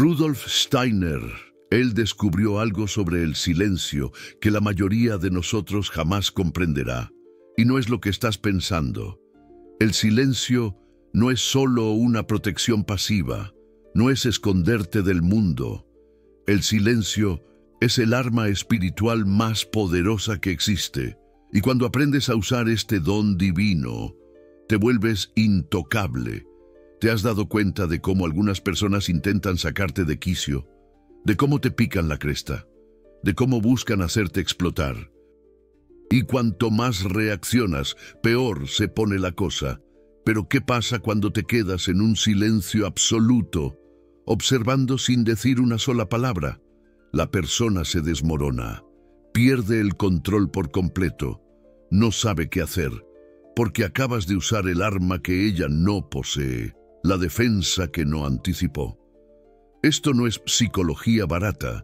Rudolf Steiner, él descubrió algo sobre el silencio que la mayoría de nosotros jamás comprenderá. Y no es lo que estás pensando. El silencio no es solo una protección pasiva, no es esconderte del mundo. El silencio es el arma espiritual más poderosa que existe. Y cuando aprendes a usar este don divino, te vuelves intocable. ¿Te has dado cuenta de cómo algunas personas intentan sacarte de quicio? De cómo te pican la cresta, de cómo buscan hacerte explotar. Y cuanto más reaccionas, peor se pone la cosa. Pero ¿qué pasa cuando te quedas en un silencio absoluto, observando sin decir una sola palabra? La persona se desmorona, pierde el control por completo, no sabe qué hacer, porque acabas de usar el arma que ella no posee, la defensa que no anticipó. Esto no es psicología barata,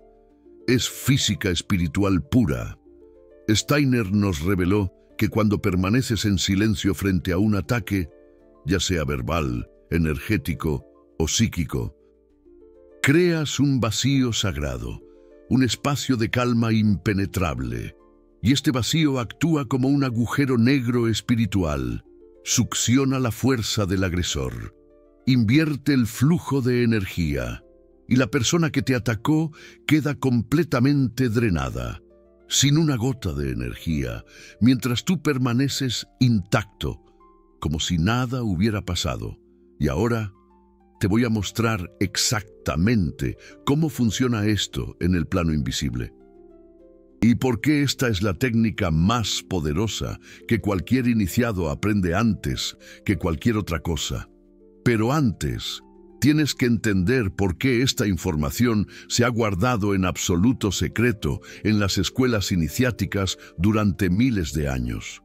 es física espiritual pura. Steiner nos reveló que cuando permaneces en silencio frente a un ataque, ya sea verbal, energético o psíquico, creas un vacío sagrado, un espacio de calma impenetrable, y este vacío actúa como un agujero negro espiritual, succiona la fuerza del agresor, invierte el flujo de energía, y la persona que te atacó queda completamente drenada, sin una gota de energía, mientras tú permaneces intacto, como si nada hubiera pasado. Y ahora te voy a mostrar exactamente cómo funciona esto en el plano invisible. Y por qué esta es la técnica más poderosa que cualquier iniciado aprende antes que cualquier otra cosa. Pero antes, tienes que entender por qué esta información se ha guardado en absoluto secreto en las escuelas iniciáticas durante miles de años.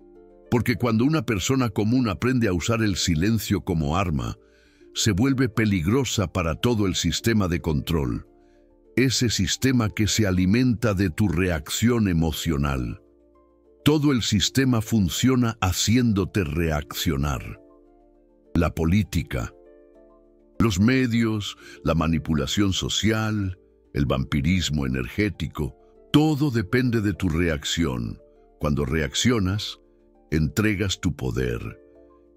Porque cuando una persona común aprende a usar el silencio como arma, se vuelve peligrosa para todo el sistema de control. Ese sistema que se alimenta de tu reacción emocional. Todo el sistema funciona haciéndote reaccionar. La política, los medios, la manipulación social, el vampirismo energético, todo depende de tu reacción. Cuando reaccionas, entregas tu poder.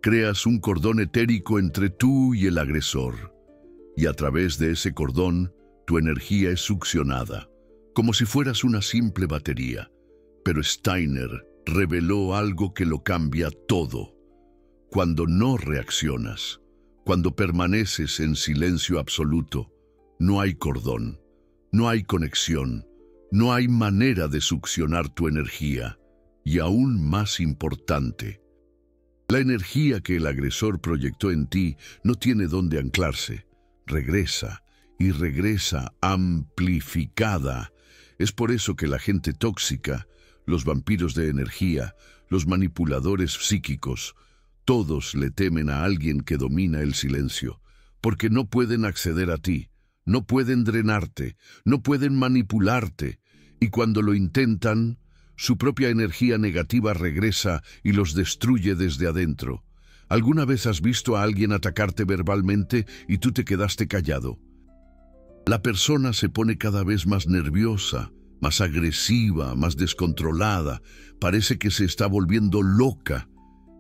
Creas un cordón etérico entre tú y el agresor. Y a través de ese cordón, tu energía es succionada, como si fueras una simple batería. Pero Steiner reveló algo que lo cambia todo. Cuando no reaccionas, cuando permaneces en silencio absoluto, no hay cordón, no hay conexión, no hay manera de succionar tu energía. Y aún más importante, la energía que el agresor proyectó en ti no tiene dónde anclarse. Regresa y regresa amplificada. Es por eso que la gente tóxica, los vampiros de energía, los manipuladores psíquicos, todos le temen a alguien que domina el silencio, porque no pueden acceder a ti, no pueden drenarte, no pueden manipularte, y cuando lo intentan, su propia energía negativa regresa y los destruye desde adentro. ¿Alguna vez has visto a alguien atacarte verbalmente y tú te quedaste callado? La persona se pone cada vez más nerviosa, más agresiva, más descontrolada. Parece que se está volviendo loca.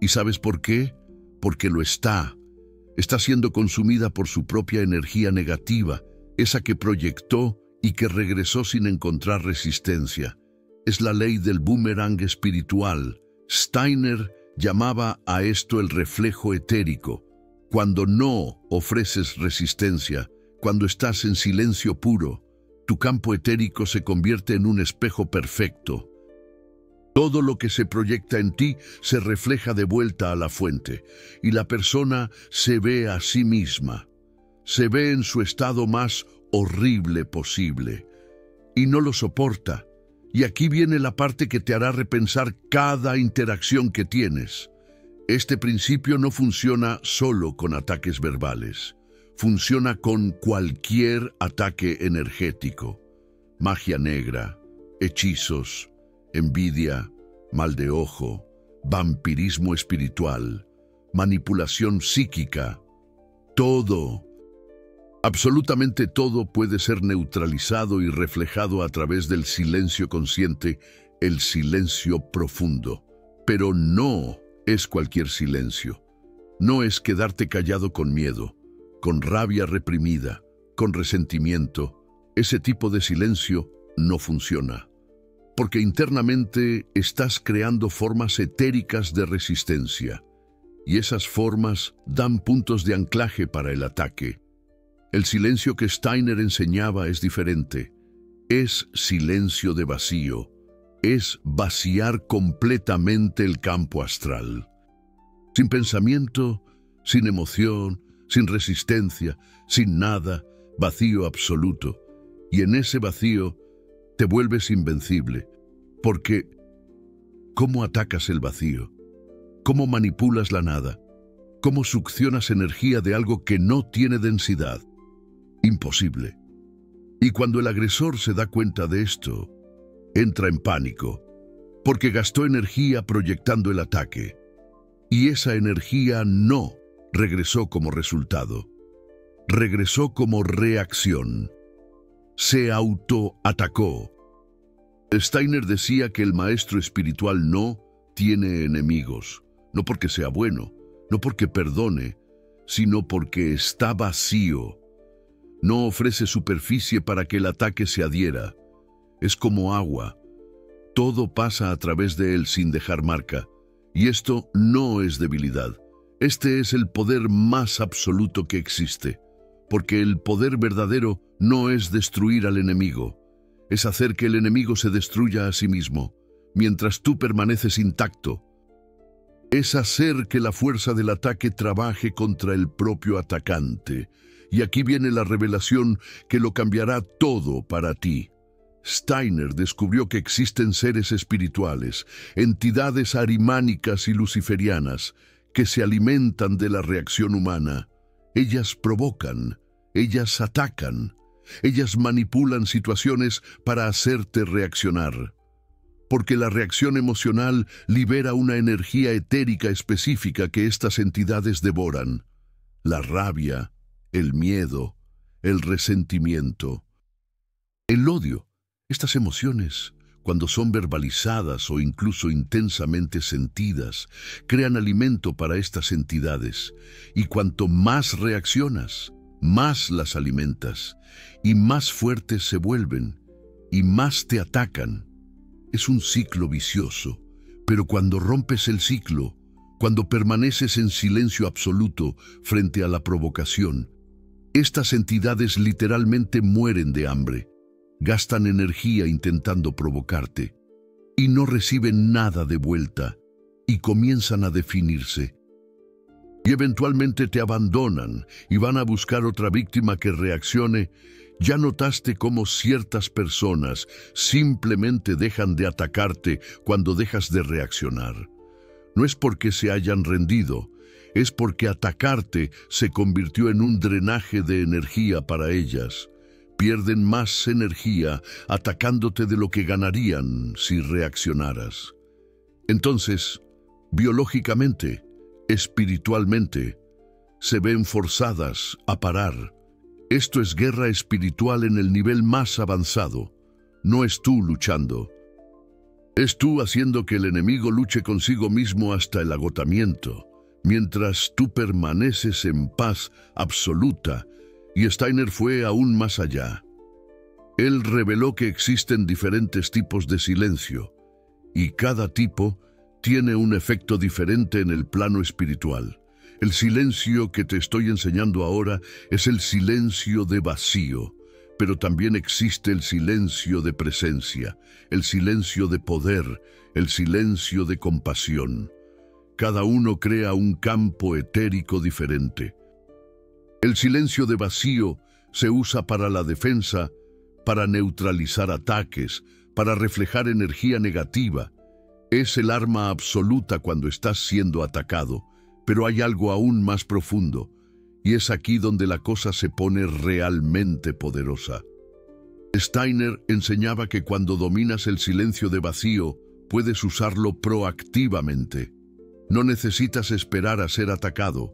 ¿Y sabes por qué? Porque lo está. Está siendo consumida por su propia energía negativa, esa que proyectó y que regresó sin encontrar resistencia. Es la ley del boomerang espiritual. Steiner llamaba a esto el reflejo etérico. Cuando no ofreces resistencia, cuando estás en silencio puro, tu campo etérico se convierte en un espejo perfecto. Todo lo que se proyecta en ti se refleja de vuelta a la fuente, y la persona se ve a sí misma. Se ve en su estado más horrible posible, y no lo soporta. Y aquí viene la parte que te hará repensar cada interacción que tienes. Este principio no funciona solo con ataques verbales. Funciona con cualquier ataque energético. Magia negra, hechizos, envidia, mal de ojo, vampirismo espiritual, manipulación psíquica. Todo. Absolutamente todo puede ser neutralizado y reflejado a través del silencio consciente, el silencio profundo. Pero no es cualquier silencio. No es quedarte callado con miedo, con rabia reprimida, con resentimiento. Ese tipo de silencio no funciona, porque internamente estás creando formas etéricas de resistencia, y esas formas dan puntos de anclaje para el ataque. El silencio que Steiner enseñaba es diferente. Es silencio de vacío. Es vaciar completamente el campo astral. Sin pensamiento, sin emoción, sin resistencia, sin nada, vacío absoluto. Y en ese vacío te vuelves invencible. Porque, ¿cómo atacas el vacío? ¿Cómo manipulas la nada? ¿Cómo succionas energía de algo que no tiene densidad? Imposible. Y cuando el agresor se da cuenta de esto, entra en pánico, porque gastó energía proyectando el ataque. Y esa energía no regresó como resultado. Regresó como reacción. Se autoatacó. Steiner decía que el maestro espiritual no tiene enemigos, no porque sea bueno, no porque perdone, sino porque está vacío. No ofrece superficie para que el ataque se adhiera. Es como agua. Todo pasa a través de él sin dejar marca. Y esto no es debilidad. Este es el poder más absoluto que existe. Porque el poder verdadero no es destruir al enemigo. Es hacer que el enemigo se destruya a sí mismo, mientras tú permaneces intacto. Es hacer que la fuerza del ataque trabaje contra el propio atacante. Y aquí viene la revelación que lo cambiará todo para ti. Steiner descubrió que existen seres espirituales, entidades arimánicas y luciferianas, que se alimentan de la reacción humana. Ellas provocan, ellas atacan, ellas manipulan situaciones para hacerte reaccionar. Porque la reacción emocional libera una energía etérica específica que estas entidades devoran. La rabia, el miedo, el resentimiento, el odio. Estas emociones, cuando son verbalizadas o incluso intensamente sentidas, crean alimento para estas entidades. Y cuanto más reaccionas, más las alimentas, y más fuertes se vuelven, y más te atacan. Es un ciclo vicioso, pero cuando rompes el ciclo, cuando permaneces en silencio absoluto frente a la provocación, estas entidades literalmente mueren de hambre, gastan energía intentando provocarte, y no reciben nada de vuelta, y comienzan a definirse. Y eventualmente te abandonan y van a buscar otra víctima que reaccione. ¿Ya notaste cómo ciertas personas simplemente dejan de atacarte cuando dejas de reaccionar? No es porque se hayan rendido, es porque atacarte se convirtió en un drenaje de energía para ellas. Pierden más energía atacándote de lo que ganarían si reaccionaras. Entonces, biológicamente, espiritualmente, se ven forzadas a parar. Esto es guerra espiritual en el nivel más avanzado. No es tú luchando. Es tú haciendo que el enemigo luche consigo mismo hasta el agotamiento, mientras tú permaneces en paz absoluta. Y Steiner fue aún más allá. Él reveló que existen diferentes tipos de silencio, y cada tipo tiene un efecto diferente en el plano espiritual. El silencio que te estoy enseñando ahora es el silencio de vacío, pero también existe el silencio de presencia, el silencio de poder, el silencio de compasión. Cada uno crea un campo etérico diferente. El silencio de vacío se usa para la defensa, para neutralizar ataques, para reflejar energía negativa. Es el arma absoluta cuando estás siendo atacado, pero hay algo aún más profundo, y es aquí donde la cosa se pone realmente poderosa. Steiner enseñaba que cuando dominas el silencio de vacío, puedes usarlo proactivamente. No necesitas esperar a ser atacado.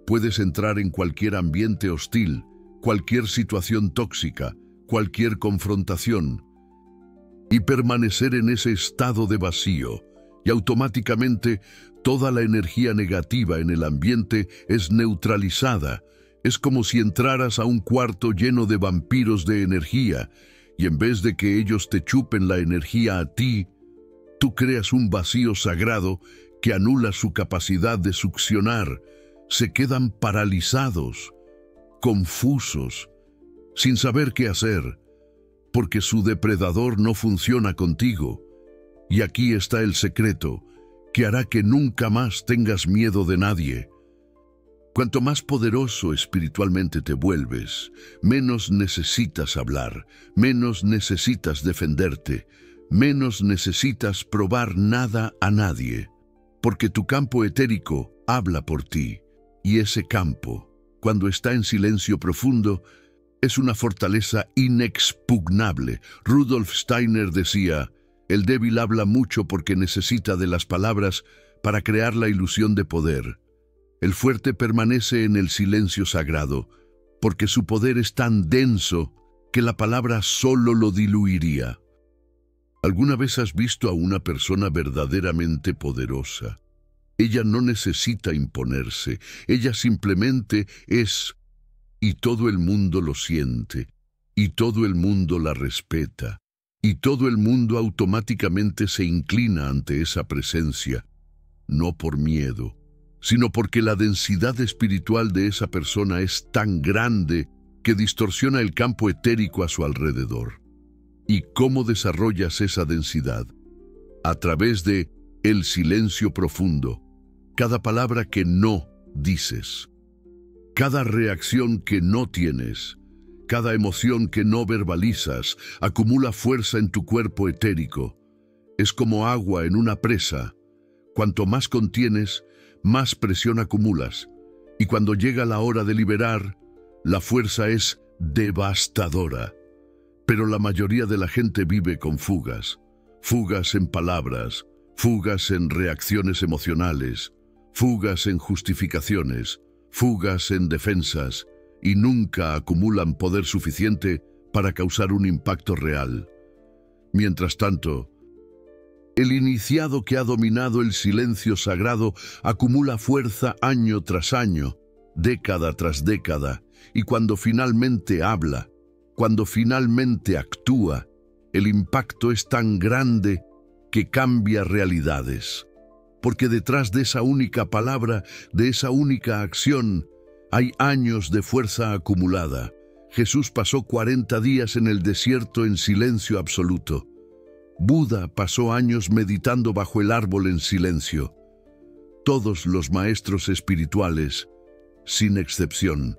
Puedes entrar en cualquier ambiente hostil, cualquier situación tóxica, cualquier confrontación, y permanecer en ese estado de vacío, y automáticamente toda la energía negativa en el ambiente es neutralizada. Es como si entraras a un cuarto lleno de vampiros de energía, y en vez de que ellos te chupen la energía a ti, tú creas un vacío sagrado que anula su capacidad de succionar. Se quedan paralizados, confusos, sin saber qué hacer, porque su depredador no funciona contigo. Y aquí está el secreto, que hará que nunca más tengas miedo de nadie. Cuanto más poderoso espiritualmente te vuelves, menos necesitas hablar, menos necesitas defenderte, menos necesitas probar nada a nadie, porque tu campo etérico habla por ti, y ese campo, cuando está en silencio profundo, es una fortaleza inexpugnable. Rudolf Steiner decía: el débil habla mucho porque necesita de las palabras para crear la ilusión de poder. El fuerte permanece en el silencio sagrado, porque su poder es tan denso que la palabra solo lo diluiría. ¿Alguna vez has visto a una persona verdaderamente poderosa? Ella no necesita imponerse, ella simplemente es, y todo el mundo lo siente, y todo el mundo la respeta, y todo el mundo automáticamente se inclina ante esa presencia, no por miedo, sino porque la densidad espiritual de esa persona es tan grande que distorsiona el campo etérico a su alrededor. ¿Y cómo desarrollas esa densidad? A través de el silencio profundo. Cada palabra que no dices, cada reacción que no tienes, cada emoción que no verbalizas, acumula fuerza en tu cuerpo etérico. Es como agua en una presa. Cuanto más contienes, más presión acumulas, y cuando llega la hora de liberar, la fuerza es devastadora. Pero la mayoría de la gente vive con fugas, fugas en palabras, fugas en reacciones emocionales, fugas en justificaciones, fugas en defensas, y nunca acumulan poder suficiente para causar un impacto real. Mientras tanto, el iniciado que ha dominado el silencio sagrado acumula fuerza año tras año, década tras década, y cuando finalmente habla, cuando finalmente actúa, el impacto es tan grande que cambia realidades. Porque detrás de esa única palabra, de esa única acción, hay años de fuerza acumulada. Jesús pasó 40 días en el desierto en silencio absoluto. Buda pasó años meditando bajo el árbol en silencio. Todos los maestros espirituales, sin excepción,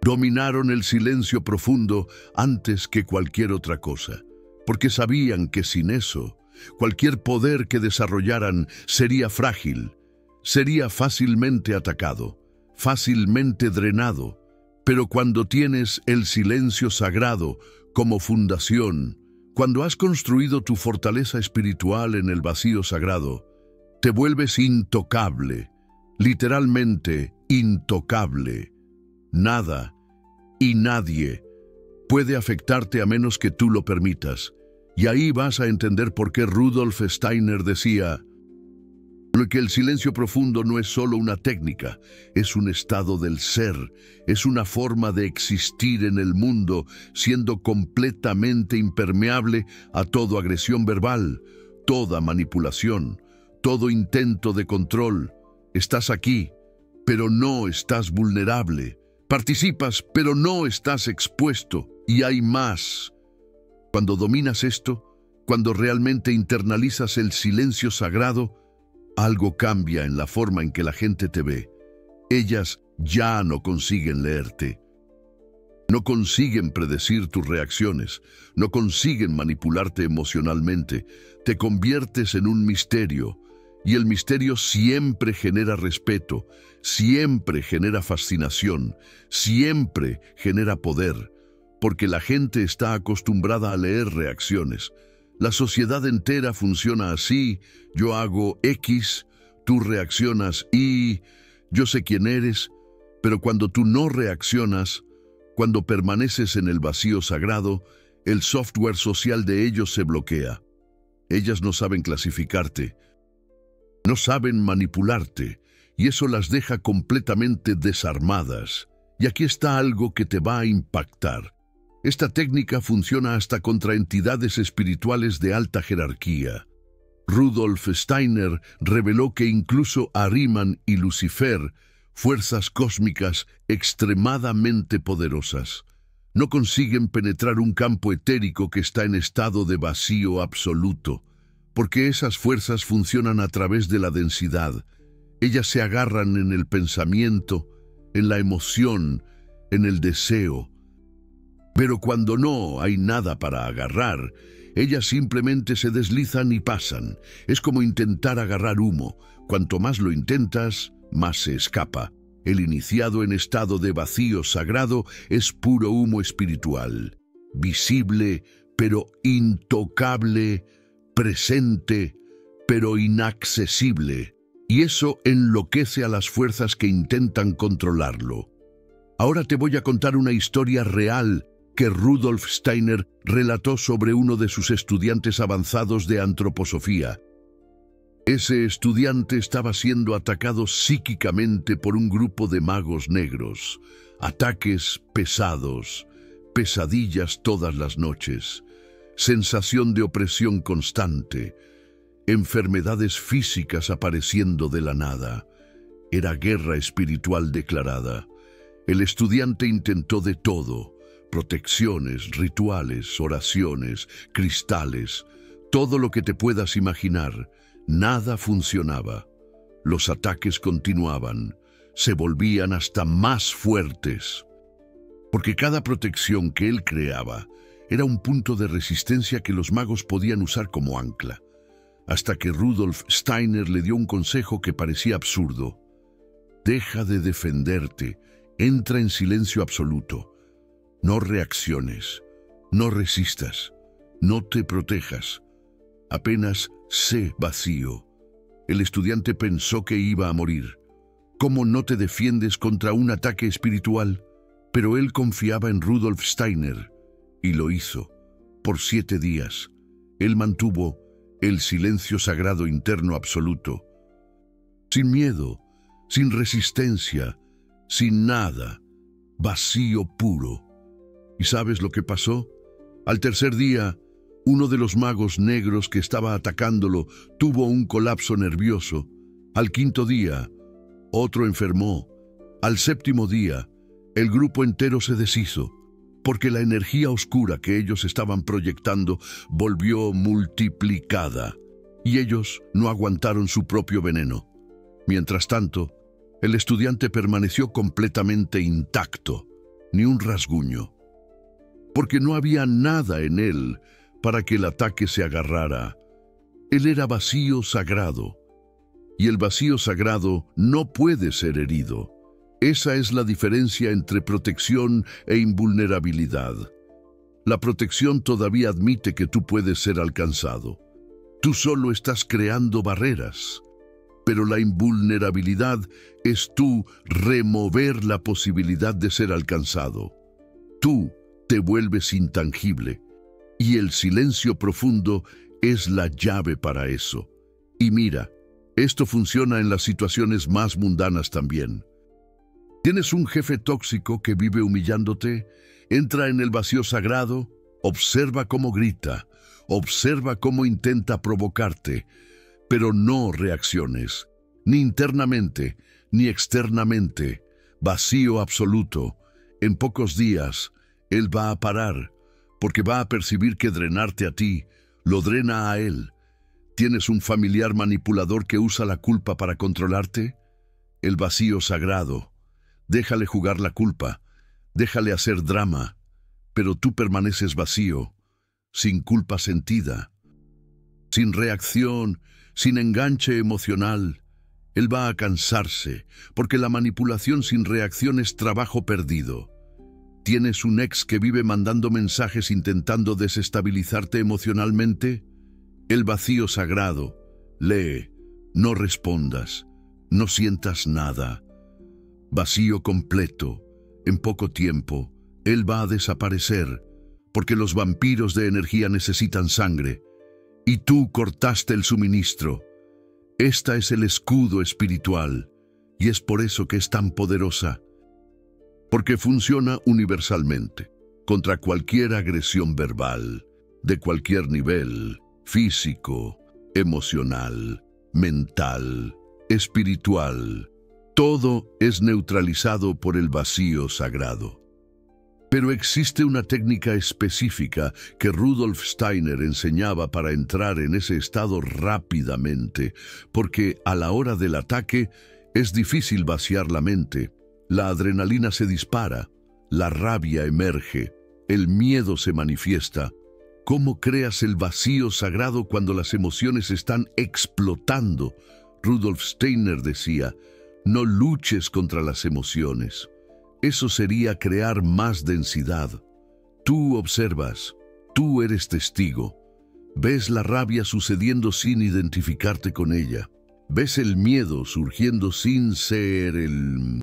dominaron el silencio profundo antes que cualquier otra cosa, porque sabían que sin eso, cualquier poder que desarrollaran sería frágil, sería fácilmente atacado, fácilmente drenado. Pero cuando tienes el silencio sagrado como fundación, cuando has construido tu fortaleza espiritual en el vacío sagrado, te vuelves intocable, literalmente intocable. Nada y nadie puede afectarte a menos que tú lo permitas. Y ahí vas a entender por qué Rudolf Steiner decía que el silencio profundo no es solo una técnica, es un estado del ser, es una forma de existir en el mundo, siendo completamente impermeable a toda agresión verbal, toda manipulación, todo intento de control. Estás aquí, pero no estás vulnerable. Participas, pero no estás expuesto. Y hay más. Cuando dominas esto, cuando realmente internalizas el silencio sagrado, algo cambia en la forma en que la gente te ve. Ellas ya no consiguen leerte. No consiguen predecir tus reacciones. No consiguen manipularte emocionalmente. Te conviertes en un misterio. Y el misterio siempre genera respeto, siempre genera fascinación, siempre genera poder. Porque la gente está acostumbrada a leer reacciones. La sociedad entera funciona así: yo hago X, tú reaccionas Y, yo sé quién eres, pero cuando tú no reaccionas, Cuando permaneces en el vacío sagrado, el software social de ellos se bloquea. Ellas no saben clasificarte, no saben manipularte, y eso las deja completamente desarmadas. Y aquí está algo que te va a impactar. Esta técnica funciona hasta contra entidades espirituales de alta jerarquía. Rudolf Steiner reveló que incluso Ahriman y Lucifer, fuerzas cósmicas extremadamente poderosas, no consiguen penetrar un campo etérico que está en estado de vacío absoluto, porque esas fuerzas funcionan a través de la densidad. Ellas se agarran en el pensamiento, en la emoción, en el deseo. Pero cuando no hay nada para agarrar, ellas simplemente se deslizan y pasan. Es como intentar agarrar humo. Cuanto más lo intentas, más se escapa. El iniciado en estado de vacío sagrado es puro humo espiritual, visible pero intocable, presente pero inaccesible. Y eso enloquece a las fuerzas que intentan controlarlo. Ahora te voy a contar una historia real que Rudolf Steiner relató sobre uno de sus estudiantes avanzados de antroposofía. Ese estudiante estaba siendo atacado psíquicamente por un grupo de magos negros. Ataques pesados, pesadillas todas las noches, sensación de opresión constante, enfermedades físicas apareciendo de la nada. Era guerra espiritual declarada. El estudiante intentó de todo: protecciones, rituales, oraciones, cristales, todo lo que te puedas imaginar. Nada funcionaba. Los ataques continuaban, se volvían hasta más fuertes, porque cada protección que él creaba era un punto de resistencia que los magos podían usar como ancla, hasta que Rudolf Steiner le dio un consejo que parecía absurdo. Deja de defenderte, entra en silencio absoluto. No reacciones, no resistas, no te protejas. Apenas sé vacío. El estudiante pensó que iba a morir. ¿Cómo no te defiendes contra un ataque espiritual? Pero él confiaba en Rudolf Steiner y lo hizo. Por 7 días, él mantuvo el silencio sagrado interno absoluto. Sin miedo, sin resistencia, sin nada, vacío puro. ¿Y sabes lo que pasó? Al tercer día, uno de los magos negros que estaba atacándolo tuvo un colapso nervioso. Al 5.º día, otro enfermó. Al 7.º día, el grupo entero se deshizo, porque la energía oscura que ellos estaban proyectando volvió multiplicada, y ellos no aguantaron su propio veneno. Mientras tanto, el estudiante permaneció completamente intacto, ni un rasguño, porque no había nada en él para que el ataque se agarrara. Él era vacío sagrado, y el vacío sagrado no puede ser herido. Esa es la diferencia entre protección e invulnerabilidad. La protección todavía admite que tú puedes ser alcanzado. Tú solo estás creando barreras. Pero la invulnerabilidad es tú remover la posibilidad de ser alcanzado. Tú te vuelves intangible. Y el silencio profundo es la llave para eso. Y mira, esto funciona en las situaciones más mundanas también. ¿Tienes un jefe tóxico que vive humillándote? Entra en el vacío sagrado, observa cómo grita, observa cómo intenta provocarte, pero no reacciones, ni internamente, ni externamente. Vacío absoluto. En pocos días, él va a parar, porque va a percibir que drenarte a ti lo drena a él. ¿Tienes un familiar manipulador que usa la culpa para controlarte? El vacío sagrado. Déjale jugar la culpa, déjale hacer drama, pero tú permaneces vacío, sin culpa sentida, sin reacción, sin enganche emocional. Él va a cansarse, porque la manipulación sin reacción es trabajo perdido. ¿Tienes un ex que vive mandando mensajes intentando desestabilizarte emocionalmente? El vacío sagrado. Lee, no respondas, no sientas nada. Vacío completo, en poco tiempo, él va a desaparecer, porque los vampiros de energía necesitan sangre, y tú cortaste el suministro. Esta es el escudo espiritual, y es por eso que es tan poderosa, porque funciona universalmente, contra cualquier agresión verbal, de cualquier nivel, físico, emocional, mental, espiritual. Todo es neutralizado por el vacío sagrado. Pero existe una técnica específica que Rudolf Steiner enseñaba para entrar en ese estado rápidamente, porque a la hora del ataque es difícil vaciar la mente. La adrenalina se dispara, la rabia emerge, el miedo se manifiesta. ¿Cómo creas el vacío sagrado cuando las emociones están explotando? Rudolf Steiner decía, no luches contra las emociones. Eso sería crear más densidad. Tú observas, tú eres testigo. Ves la rabia sucediendo sin identificarte con ella. Ves el miedo surgiendo sin ser el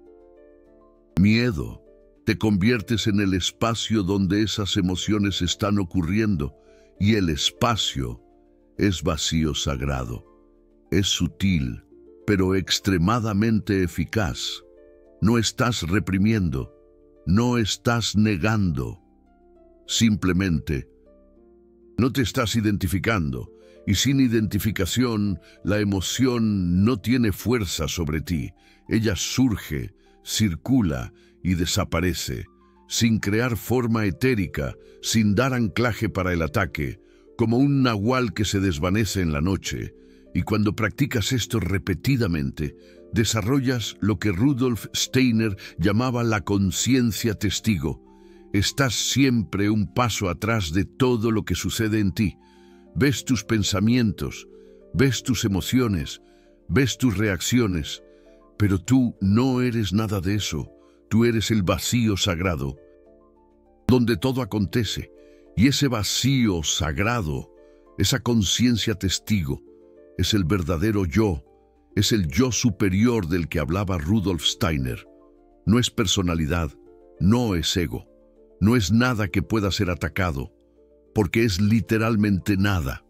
miedo. Te conviertes en el espacio donde esas emociones están ocurriendo, y el espacio es vacío sagrado. Es sutil, pero extremadamente eficaz. No estás reprimiendo, no estás negando. Simplemente no te estás identificando, y sin identificación la emoción no tiene fuerza sobre ti. Ella surge, circula y desaparece, sin crear forma etérica, sin dar anclaje para el ataque, como un nahual que se desvanece en la noche. Y cuando practicas esto repetidamente, desarrollas lo que Rudolf Steiner llamaba la conciencia testigo. Estás siempre un paso atrás de todo lo que sucede en ti. Ves tus pensamientos, ves tus emociones, ves tus reacciones, pero tú no eres nada de eso. Tú eres el vacío sagrado, donde todo acontece, y ese vacío sagrado, esa conciencia testigo, es el verdadero yo, es el yo superior del que hablaba Rudolf Steiner. No es personalidad, no es ego, no es nada que pueda ser atacado, porque es literalmente nada.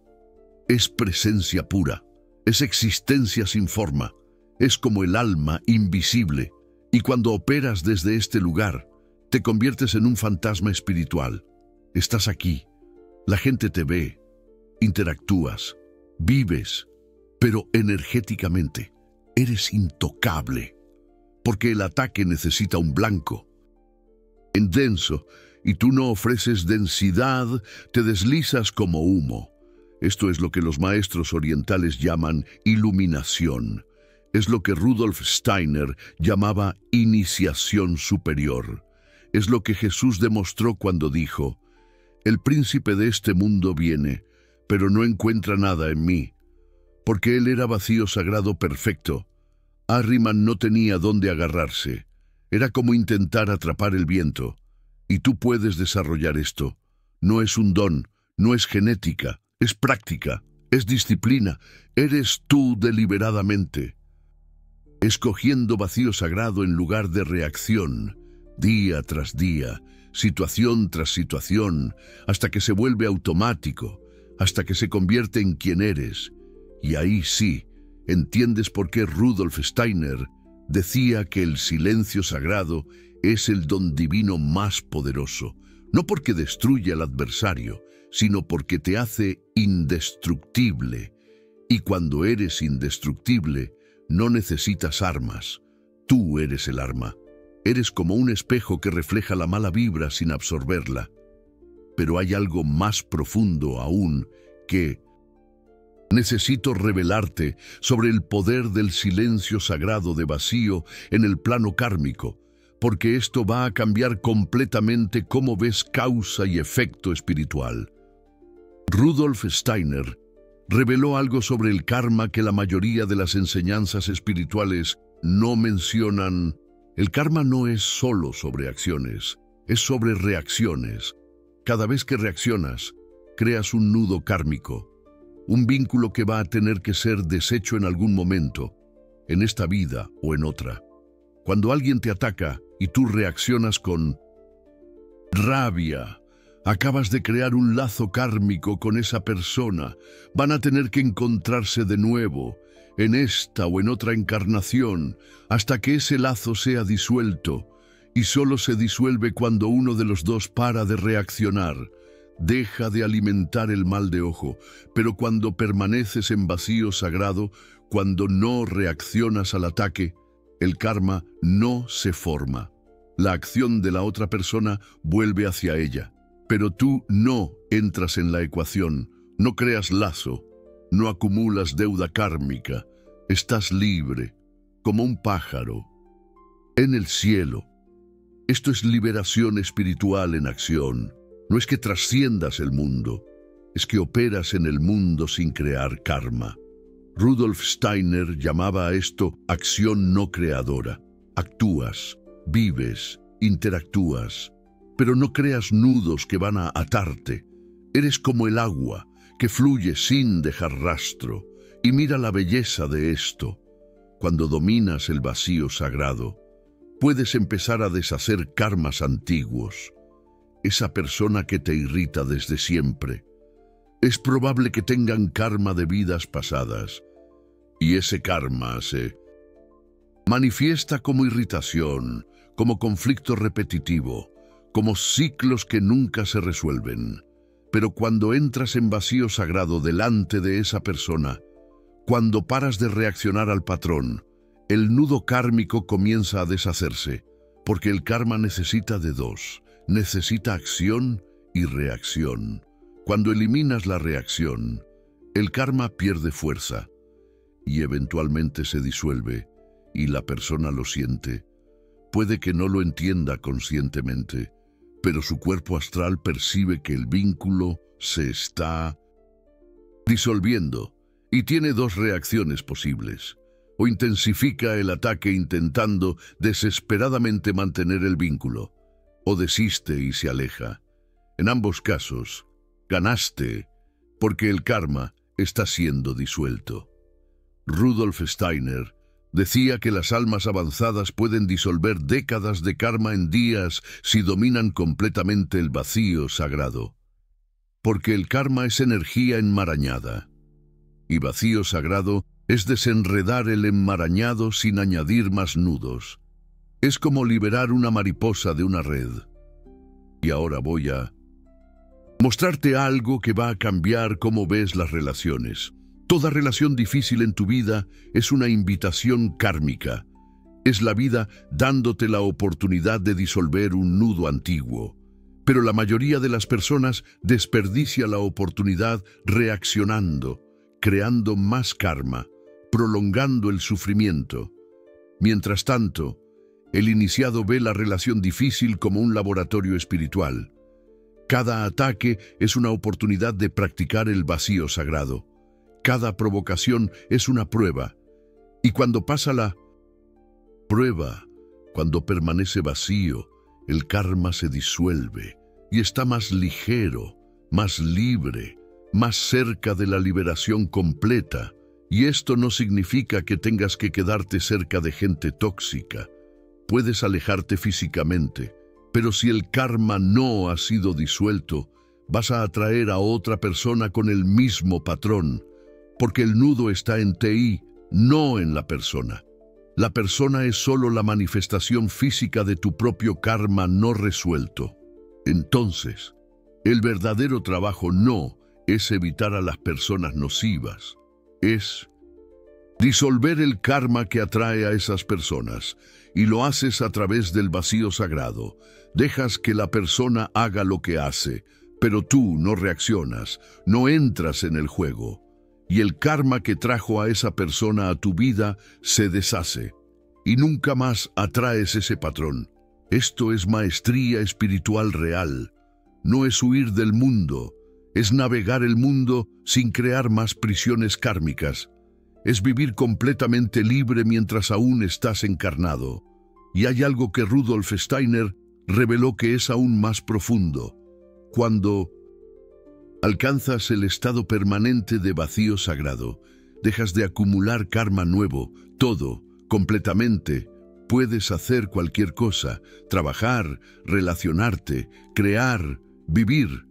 Es presencia pura, es existencia sin forma, es como el alma invisible. Y cuando operas desde este lugar, te conviertes en un fantasma espiritual. Estás aquí, la gente te ve, interactúas, vives, pero energéticamente eres intocable, porque el ataque necesita un blanco. En denso, y tú no ofreces densidad, te deslizas como humo. Esto es lo que los maestros orientales llaman iluminación. Es lo que Rudolf Steiner llamaba iniciación superior. Es lo que Jesús demostró cuando dijo, «El príncipe de este mundo viene, pero no encuentra nada en mí», porque él era vacío sagrado perfecto. Ahriman no tenía dónde agarrarse. Era como intentar atrapar el viento. Y tú puedes desarrollar esto. No es un don, no es genética, es práctica, es disciplina. Eres tú deliberadamente, escogiendo vacío sagrado en lugar de reacción, día tras día, situación tras situación, hasta que se vuelve automático, hasta que se convierte en quien eres. Y ahí sí, entiendes por qué Rudolf Steiner decía que el silencio sagrado es el don divino más poderoso, no porque destruye al adversario, sino porque te hace indestructible. Y cuando eres indestructible, no necesitas armas. Tú eres el arma. Eres como un espejo que refleja la mala vibra sin absorberla. Pero hay algo más profundo aún que necesito revelarte sobre el poder del silencio sagrado de vacío en el plano kármico, porque esto va a cambiar completamente cómo ves causa y efecto espiritual. Rudolf Steiner reveló algo sobre el karma que la mayoría de las enseñanzas espirituales no mencionan. El karma no es solo sobre acciones, es sobre reacciones. Cada vez que reaccionas, creas un nudo kármico, un vínculo que va a tener que ser deshecho en algún momento, en esta vida o en otra. Cuando alguien te ataca y tú reaccionas con rabia. Acabas de crear un lazo kármico con esa persona. Van a tener que encontrarse de nuevo, en esta o en otra encarnación, hasta que ese lazo sea disuelto. Y solo se disuelve cuando uno de los dos para de reaccionar. Deja de alimentar el mal de ojo, pero cuando permaneces en vacío sagrado, cuando no reaccionas al ataque, el karma no se forma. La acción de la otra persona vuelve hacia ella, pero tú no entras en la ecuación, no creas lazo, no acumulas deuda kármica, estás libre, como un pájaro, en el cielo. Esto es liberación espiritual en acción. No es que trasciendas el mundo, es que operas en el mundo sin crear karma. Rudolf Steiner llamaba a esto acción no creadora. Actúas, vives, interactúas, pero no creas nudos que van a atarte. Eres como el agua, que fluye sin dejar rastro. Y mira la belleza de esto. Cuando dominas el vacío sagrado, puedes empezar a deshacer karmas antiguos. Esa persona que te irrita desde siempre, es probable que tengan karma de vidas pasadas, y ese karma se manifiesta como irritación, como conflicto repetitivo, como ciclos que nunca se resuelven. Pero cuando entras en vacío sagrado delante de esa persona, cuando paras de reaccionar al patrón, el nudo kármico comienza a deshacerse, porque el karma necesita de dos. Necesita acción y reacción. Cuando eliminas la reacción, el karma pierde fuerza y eventualmente se disuelve y la persona lo siente. Puede que no lo entienda conscientemente, pero su cuerpo astral percibe que el vínculo se está disolviendo y tiene dos reacciones posibles. O intensifica el ataque intentando desesperadamente mantener el vínculo, o desiste y se aleja. En ambos casos, ganaste, porque el karma está siendo disuelto. Rudolf Steiner decía que las almas avanzadas pueden disolver décadas de karma en días si dominan completamente el vacío sagrado. Porque el karma es energía enmarañada, y vacío sagrado es desenredar el enmarañado sin añadir más nudos. Es como liberar una mariposa de una red. Y ahora voy a mostrarte algo que va a cambiar cómo ves las relaciones. Toda relación difícil en tu vida es una invitación kármica. Es la vida dándote la oportunidad de disolver un nudo antiguo. Pero la mayoría de las personas desperdicia la oportunidad reaccionando, creando más karma, prolongando el sufrimiento. Mientras tanto, el iniciado ve la relación difícil como un laboratorio espiritual. Cada ataque es una oportunidad de practicar el vacío sagrado. Cada provocación es una prueba. Y cuando pasa la prueba, cuando permanece vacío, el karma se disuelve y está más ligero, más libre, más cerca de la liberación completa. Y esto no significa que tengas que quedarte cerca de gente tóxica. Puedes alejarte físicamente, pero si el karma no ha sido disuelto, vas a atraer a otra persona con el mismo patrón, porque el nudo está en ti, no en la persona. La persona es solo la manifestación física de tu propio karma no resuelto. Entonces, el verdadero trabajo no es evitar a las personas nocivas, es disolver el karma que atrae a esas personas, y lo haces a través del vacío sagrado. Dejas que la persona haga lo que hace, pero tú no reaccionas, no entras en el juego, y el karma que trajo a esa persona a tu vida se deshace, y nunca más atraes ese patrón. Esto es maestría espiritual real. No es huir del mundo, es navegar el mundo sin crear más prisiones kármicas. Es vivir completamente libre mientras aún estás encarnado. Y hay algo que Rudolf Steiner reveló que es aún más profundo. Cuando alcanzas el estado permanente de vacío sagrado, dejas de acumular karma nuevo, todo, completamente, Puedes hacer cualquier cosa, trabajar, relacionarte, crear, vivir.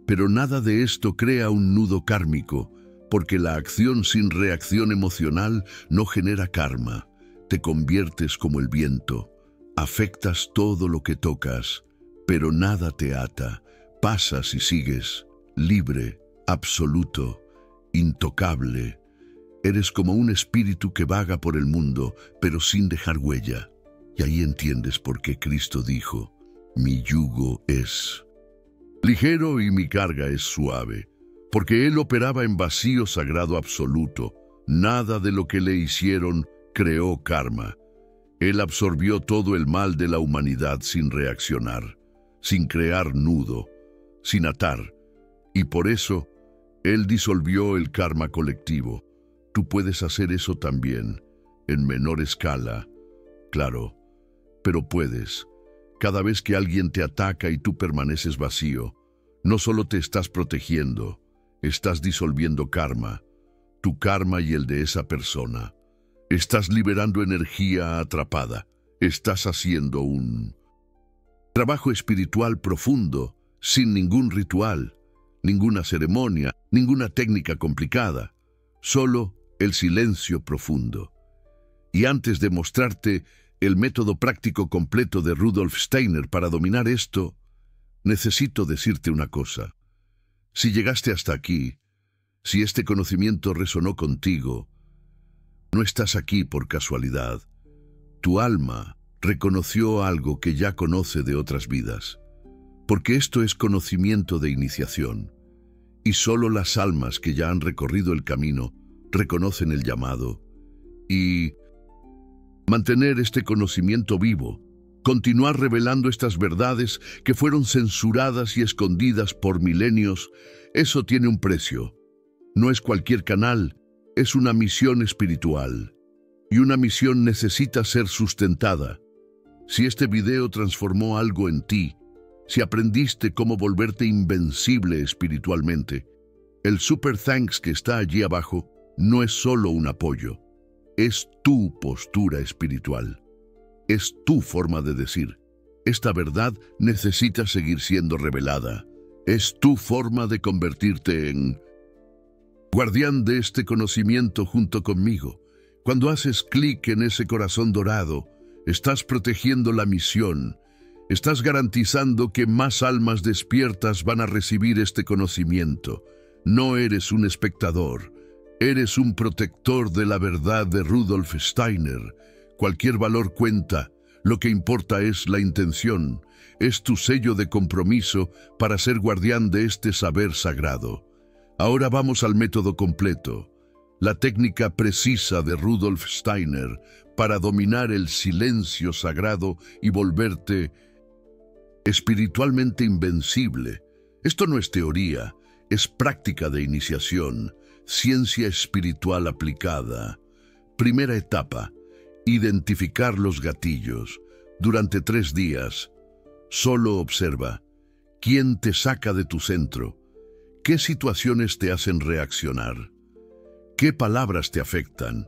Pero nada de esto crea un nudo kármico, porque la acción sin reacción emocional no genera karma. Te conviertes como el viento, afectas todo lo que tocas, pero nada te ata. Pasas y sigues, libre, absoluto, intocable. Eres como un espíritu que vaga por el mundo, pero sin dejar huella. Y ahí entiendes por qué Cristo dijo, mi yugo es ligero y mi carga es suave, porque Él operaba en vacío sagrado absoluto. Nada de lo que le hicieron creó karma. Él absorbió todo el mal de la humanidad sin reaccionar, sin crear nudo, sin atar. Y por eso, Él disolvió el karma colectivo. Tú puedes hacer eso también, en menor escala, claro, pero puedes. Cada vez que alguien te ataca y tú permaneces vacío, no solo te estás protegiendo, estás disolviendo karma, tu karma y el de esa persona. Estás liberando energía atrapada, estás haciendo un trabajo espiritual profundo, sin ningún ritual, ninguna ceremonia, ninguna técnica complicada, solo el silencio profundo. Y antes de mostrarte el método práctico completo de Rudolf Steiner para dominar esto, necesito decirte una cosa. Si llegaste hasta aquí, si este conocimiento resonó contigo, no estás aquí por casualidad. Tu alma reconoció algo que ya conoce de otras vidas, porque esto es conocimiento de iniciación, y solo las almas que ya han recorrido el camino reconocen el llamado. Y mantener este conocimiento vivo, continuar revelando estas verdades que fueron censuradas y escondidas por milenios, eso tiene un precio. No es cualquier canal, es una misión espiritual. Y una misión necesita ser sustentada. Si este video transformó algo en ti, si aprendiste cómo volverte invencible espiritualmente, el Super Thanks que está allí abajo no es solo un apoyo, es tu postura espiritual. Es tu forma de decir, esta verdad necesita seguir siendo revelada. Es tu forma de convertirte en guardián de este conocimiento junto conmigo. Cuando haces clic en ese corazón dorado, estás protegiendo la misión. Estás garantizando que más almas despiertas van a recibir este conocimiento. No eres un espectador. Eres un protector de la verdad de Rudolf Steiner. Cualquier valor cuenta. Lo que importa es la intención. Es tu sello de compromiso para ser guardián de este saber sagrado. Ahora vamos al método completo. La técnica precisa de Rudolf Steiner para dominar el silencio sagrado y volverte espiritualmente invencible. Esto no es teoría, es práctica de iniciación. Ciencia espiritual aplicada. Primera etapa, identificar los gatillos. Durante 3 días, solo observa. ¿Quién te saca de tu centro? ¿Qué situaciones te hacen reaccionar? ¿Qué palabras te afectan?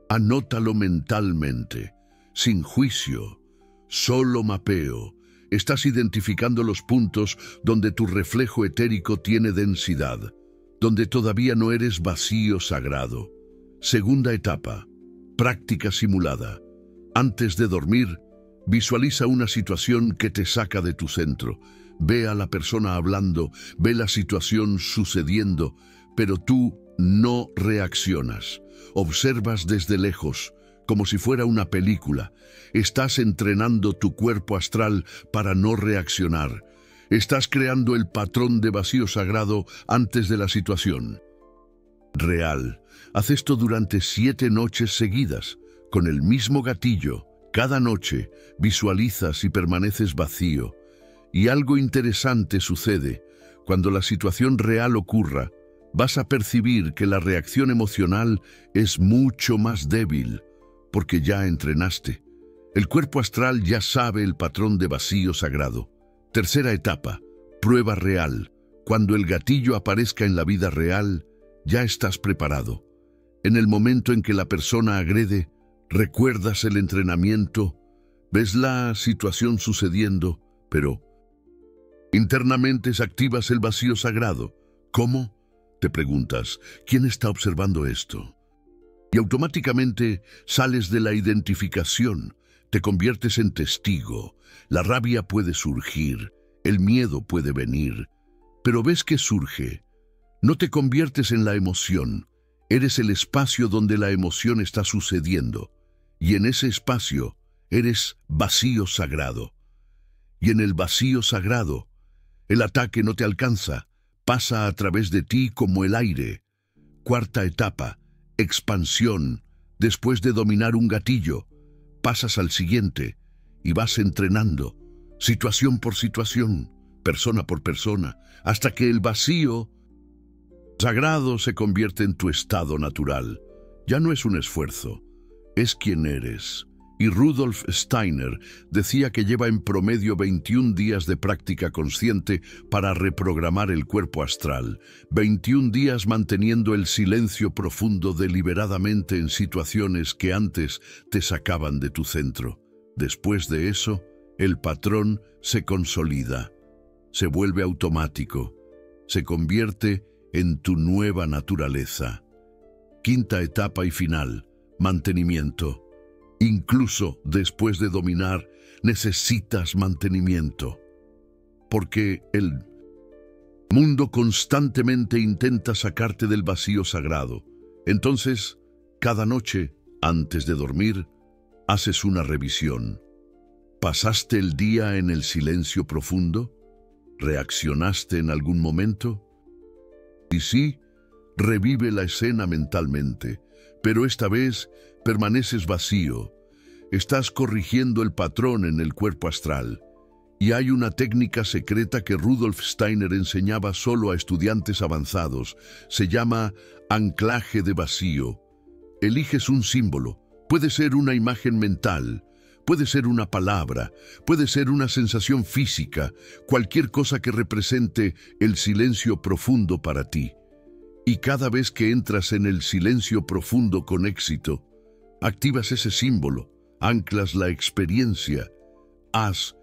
Anótalo mentalmente, sin juicio, solo mapeo. Estás identificando los puntos donde tu reflejo etérico tiene densidad, donde todavía no eres vacío sagrado. Segunda etapa, práctica simulada. Antes de dormir, visualiza una situación que te saca de tu centro. Ve a la persona hablando, ve la situación sucediendo, pero tú no reaccionas. Observas desde lejos, como si fuera una película. Estás entrenando tu cuerpo astral para no reaccionar. Estás creando el patrón de vacío sagrado antes de la situación real. Haz esto durante 7 noches seguidas, con el mismo gatillo. Cada noche visualizas y permaneces vacío. Y algo interesante sucede. Cuando la situación real ocurra, vas a percibir que la reacción emocional es mucho más débil, porque ya entrenaste. El cuerpo astral ya sabe el patrón de vacío sagrado. Tercera etapa, prueba real. Cuando el gatillo aparezca en la vida real, ya estás preparado. En el momento en que la persona agrede, Recuerdas el entrenamiento, ves la situación sucediendo, pero internamente activas el vacío sagrado. ¿Cómo? Te preguntas, ¿quién está observando esto? Y automáticamente sales de la identificación, te conviertes en testigo. La rabia puede surgir, el miedo puede venir, pero ves que surge. No te conviertes en la emoción, eres el espacio donde la emoción está sucediendo, y en ese espacio eres vacío sagrado. Y en el vacío sagrado, el ataque no te alcanza, pasa a través de ti como el aire. Cuarta etapa, expansión. Después de dominar un gatillo, pasas al siguiente y vas entrenando, situación por situación, persona por persona, hasta que el vacío sagrado se convierte en tu estado natural. Ya no es un esfuerzo, es quien eres. Y Rudolf Steiner decía que lleva en promedio 21 días de práctica consciente para reprogramar el cuerpo astral, 21 días manteniendo el silencio profundo deliberadamente en situaciones que antes te sacaban de tu centro. Después de eso, el patrón se consolida, se vuelve automático, se convierte en tu nueva naturaleza. Quinta etapa y final, mantenimiento. Incluso después de dominar, necesitas mantenimiento, porque el mundo constantemente intenta sacarte del vacío sagrado. Entonces, cada noche, antes de dormir, haces una revisión. ¿Pasaste el día en el silencio profundo? ¿Reaccionaste en algún momento? Y sí, revive la escena mentalmente, pero esta vez permaneces vacío. Estás corrigiendo el patrón en el cuerpo astral. Y hay una técnica secreta que Rudolf Steiner enseñaba solo a estudiantes avanzados. Se llama anclaje de vacío. Eliges un símbolo. Puede ser una imagen mental, puede ser una palabra, puede ser una sensación física, cualquier cosa que represente el silencio profundo para ti. Y cada vez que entras en el silencio profundo con éxito, activas ese símbolo, anclas la experiencia. Haz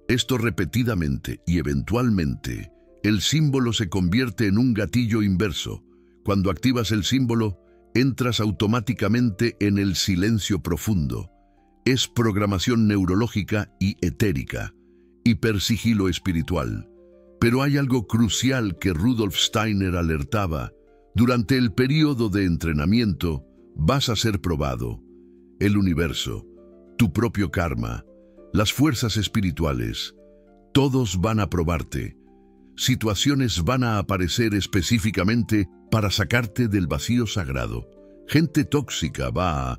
esto repetidamente y eventualmente el símbolo se convierte en un gatillo inverso. Cuando activas el símbolo, entras automáticamente en el silencio profundo. Es programación neurológica y etérica, hipersigilo espiritual. Pero hay algo crucial que Rudolf Steiner alertaba. Durante el período de entrenamiento, vas a ser probado. El universo, tu propio karma, las fuerzas espirituales, todos van a probarte. Situaciones van a aparecer específicamente para sacarte del vacío sagrado. Gente tóxica va a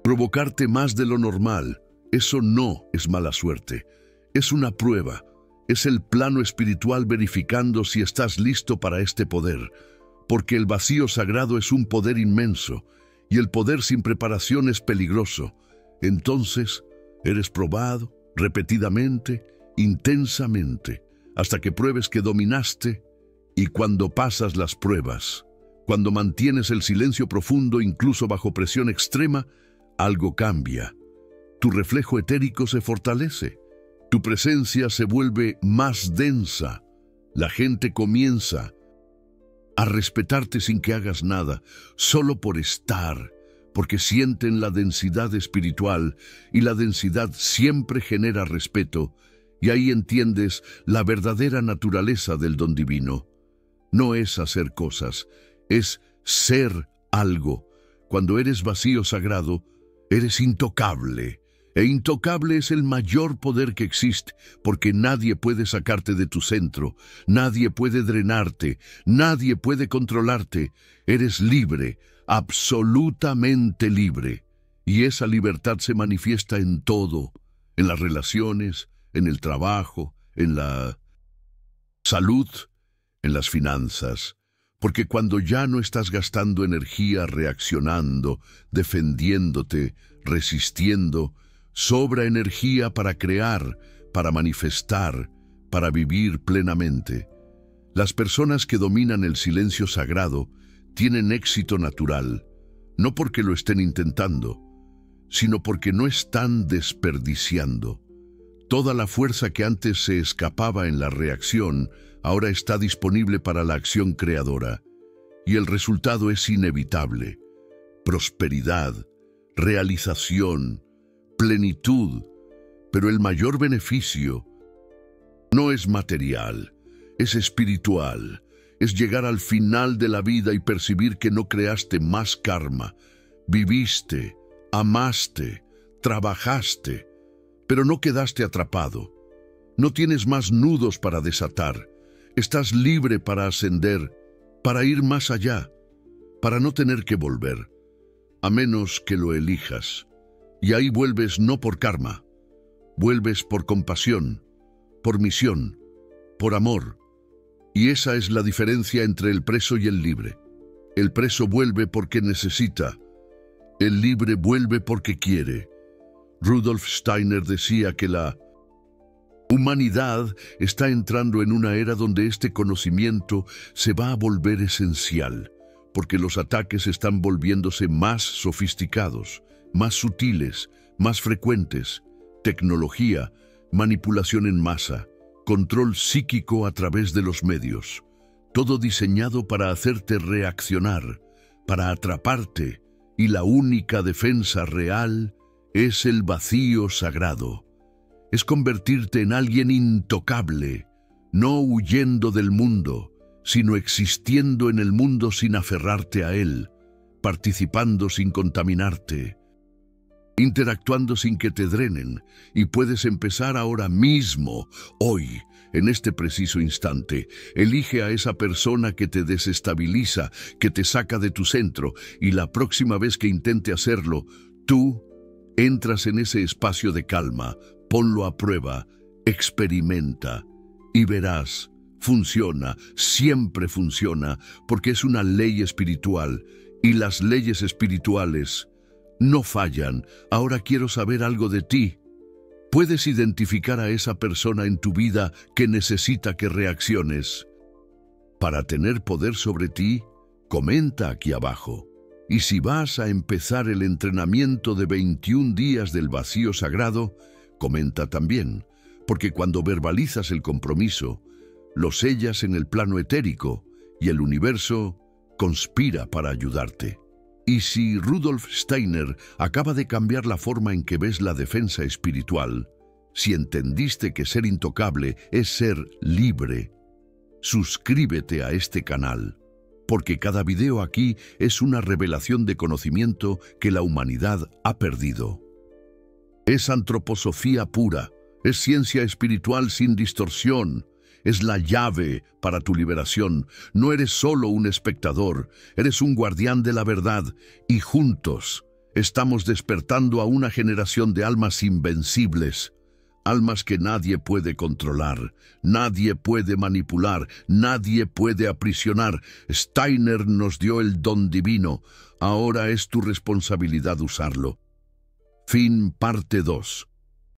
provocarte más de lo normal. Eso no es mala suerte, es una prueba. Es el plano espiritual verificando si estás listo para este poder, porque el vacío sagrado es un poder inmenso, y el poder sin preparación es peligroso. Entonces, eres probado repetidamente, intensamente, hasta que pruebes que dominaste, y cuando pasas las pruebas, cuando mantienes el silencio profundo incluso bajo presión extrema, algo cambia. Tu reflejo etérico se fortalece. Tu presencia se vuelve más densa. La gente comienza a respetarte sin que hagas nada, solo por estar, porque sienten la densidad espiritual y la densidad siempre genera respeto, y ahí entiendes la verdadera naturaleza del don divino. No es hacer cosas, es ser algo. Cuando eres vacío sagrado, eres intocable. E intocable es el mayor poder que existe, porque nadie puede sacarte de tu centro, nadie puede drenarte, nadie puede controlarte. Eres libre, absolutamente libre. Y esa libertad se manifiesta en todo, en las relaciones, en el trabajo, en la salud, en las finanzas. Porque cuando ya no estás gastando energía reaccionando, defendiéndote, resistiendo, sobra energía para crear, para manifestar, para vivir plenamente. Las personas que dominan el silencio sagrado tienen éxito natural, no porque lo estén intentando, sino porque no están desperdiciando. Toda la fuerza que antes se escapaba en la reacción, ahora está disponible para la acción creadora. Y el resultado es inevitable: prosperidad, realización, plenitud. Pero el mayor beneficio no es material, es espiritual. Es llegar al final de la vida y percibir que no creaste más karma. Viviste, amaste, trabajaste, pero no quedaste atrapado. No tienes más nudos para desatar. Estás libre para ascender, para ir más allá, para no tener que volver, a menos que lo elijas. Y ahí vuelves no por karma, vuelves por compasión, por misión, por amor. Y esa es la diferencia entre el preso y el libre. El preso vuelve porque necesita, el libre vuelve porque quiere. Rudolf Steiner decía que la humanidad está entrando en una era donde este conocimiento se va a volver esencial, porque los ataques están volviéndose más sofisticados, más sutiles, más frecuentes. Tecnología, manipulación en masa, control psíquico a través de los medios, todo diseñado para hacerte reaccionar, para atraparte, y la única defensa real es el vacío sagrado. Es convertirte en alguien intocable, no huyendo del mundo, sino existiendo en el mundo sin aferrarte a él, participando sin contaminarte, interactuando sin que te drenen, y puedes empezar ahora mismo, hoy, en este preciso instante. Elige a esa persona que te desestabiliza, que te saca de tu centro, y la próxima vez que intente hacerlo, tú entras en ese espacio de calma, ponlo a prueba, experimenta, y verás, funciona, siempre funciona, porque es una ley espiritual, y las leyes espirituales no fallan. Ahora quiero saber algo de ti. ¿Puedes identificar a esa persona en tu vida que necesita que reacciones? Para tener poder sobre ti, comenta aquí abajo. Y si vas a empezar el entrenamiento de 21 días del vacío sagrado, comenta también, porque cuando verbalizas el compromiso, lo sellas en el plano etérico y el universo conspira para ayudarte. Y si Rudolf Steiner acaba de cambiar la forma en que ves la defensa espiritual, si entendiste que ser intocable es ser libre, suscríbete a este canal, porque cada video aquí es una revelación de conocimiento que la humanidad ha perdido. Es antroposofía pura, es ciencia espiritual sin distorsión, es la llave para tu liberación. No eres solo un espectador, eres un guardián de la verdad, y juntos estamos despertando a una generación de almas invencibles, almas que nadie puede controlar, nadie puede manipular, nadie puede aprisionar. Steiner nos dio el don divino, ahora es tu responsabilidad usarlo. Fin parte 2.